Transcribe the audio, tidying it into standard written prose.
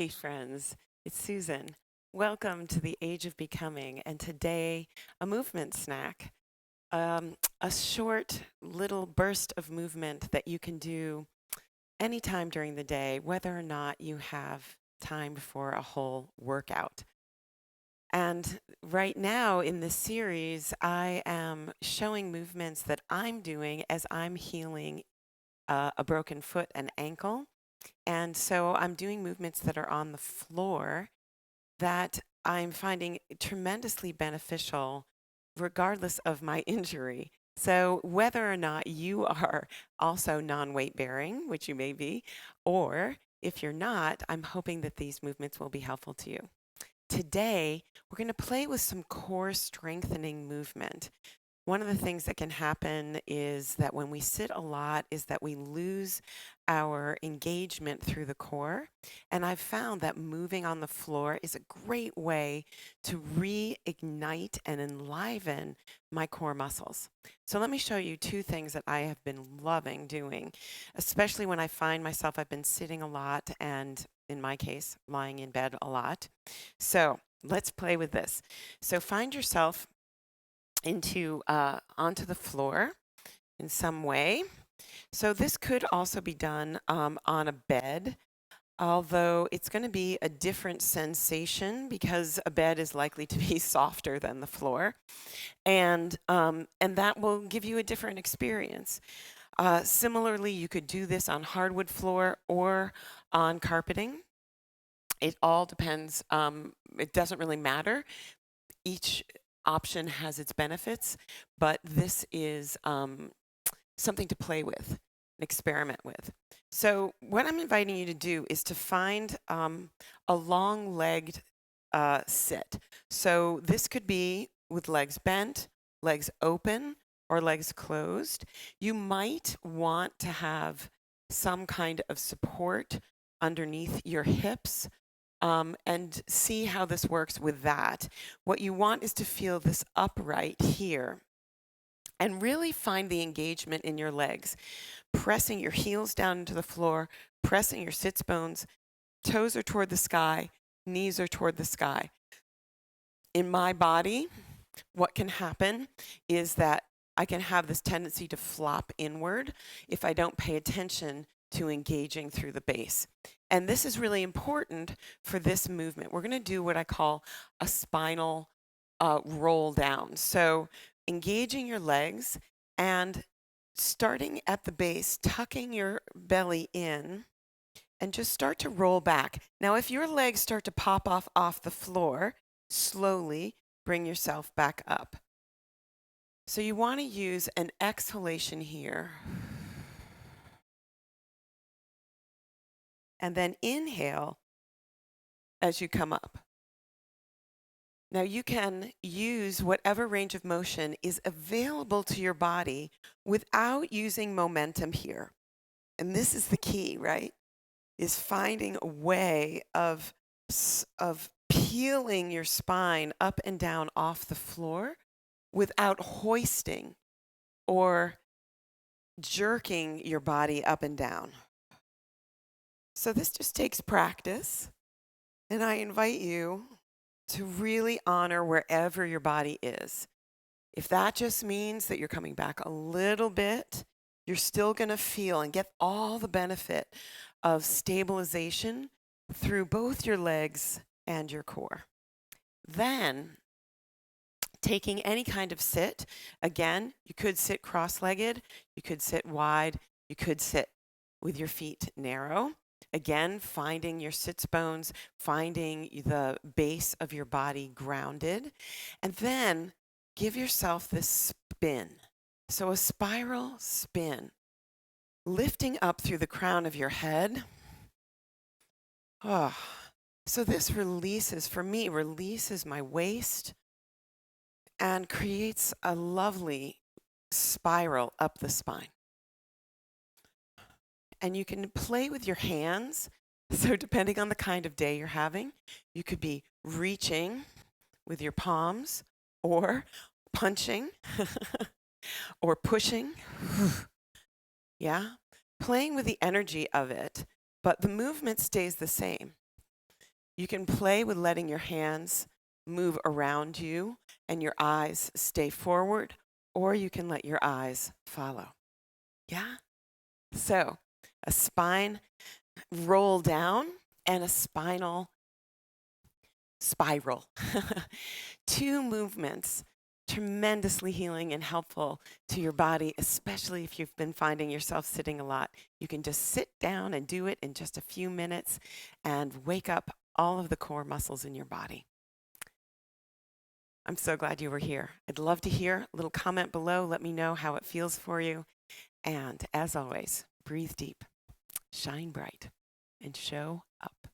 Hey friends, it's Susan. Welcome to the Age of Becoming, and today a movement snack, a short little burst of movement that you can do anytime during the day, whether or not you have time for a whole workout. And right now in this series, I am showing movements that I'm doing as I'm healing a broken foot and ankle. And so I'm doing movements that are on the floor that I'm finding tremendously beneficial regardless of my injury. So, whether or not you are also non weight bearing, which you may be, or if you're not, I'm hoping that these movements will be helpful to you. Today, we're going to play with some core strengthening movement. One of the things that can happen is that when we sit a lot is that we lose our engagement through the core. And I've found that moving on the floor is a great way to reignite and enliven my core muscles. So let me show you two things that I have been loving doing, especially when I find myself, I've been sitting a lot and in my case, lying in bed a lot. So let's play with this. So find yourself onto the floor in some way. So this could also be done on a bed, although it's going to be a different sensation because a bed is likely to be softer than the floor, and that will give you a different experience. Similarly, you could do this on hardwood floor or on carpeting. It all depends. It doesn't really matter. Each option has its benefits, but this is something to play with and experiment with. So what I'm inviting you to do is to find a long-legged sit. So this could be with legs bent, legs open, or legs closed. You might want to have some kind of support underneath your hips and see how this works with that. What you want is to feel this upright here and really find the engagement in your legs, pressing your heels down into the floor, pressing your sits bones, toes are toward the sky, knees are toward the sky. In my body, what can happen is that I can have this tendency to flop inward if I don't pay attention to engaging through the base. And this is really important for this movement. We're going to do what I call a spinal roll down. So engaging your legs and starting at the base, tucking your belly in and just start to roll back. Now, if your legs start to pop off the floor, slowly bring yourself back up. So you want to use an exhalation here. And then inhale as you come up. Now you can use whatever range of motion is available to your body without using momentum here. And this is the key, right? Is finding a way of peeling your spine up and down off the floor without hoisting or jerking your body up and down. So this just takes practice, and I invite you to really honor wherever your body is. If that just means that you're coming back a little bit, you're still going to feel and get all the benefit of stabilization through both your legs and your core. Then, taking any kind of sit, again, you could sit cross-legged, you could sit wide, you could sit with your feet narrow. Again, finding your sits bones, finding the base of your body grounded, and then give yourself this spin. So a spiral spin, lifting up through the crown of your head. Oh, so this releases, for me, releases my waist and creates a lovely spiral up the spine. And you can play with your hands. So depending on the kind of day you're having, you could be reaching with your palms or punching or pushing. Yeah, playing with the energy of it, but the movement stays the same. You can play with letting your hands move around you and your eyes stay forward, or you can let your eyes follow. Yeah? So, a spine roll down and a spinal spiral. Two movements, tremendously healing and helpful to your body, especially if you've been finding yourself sitting a lot. You can just sit down and do it in just a few minutes and wake up all of the core muscles in your body. I'm so glad you were here. I'd love to hear a little comment below. Let me know how it feels for you. And as always, breathe deep, shine bright, and show up.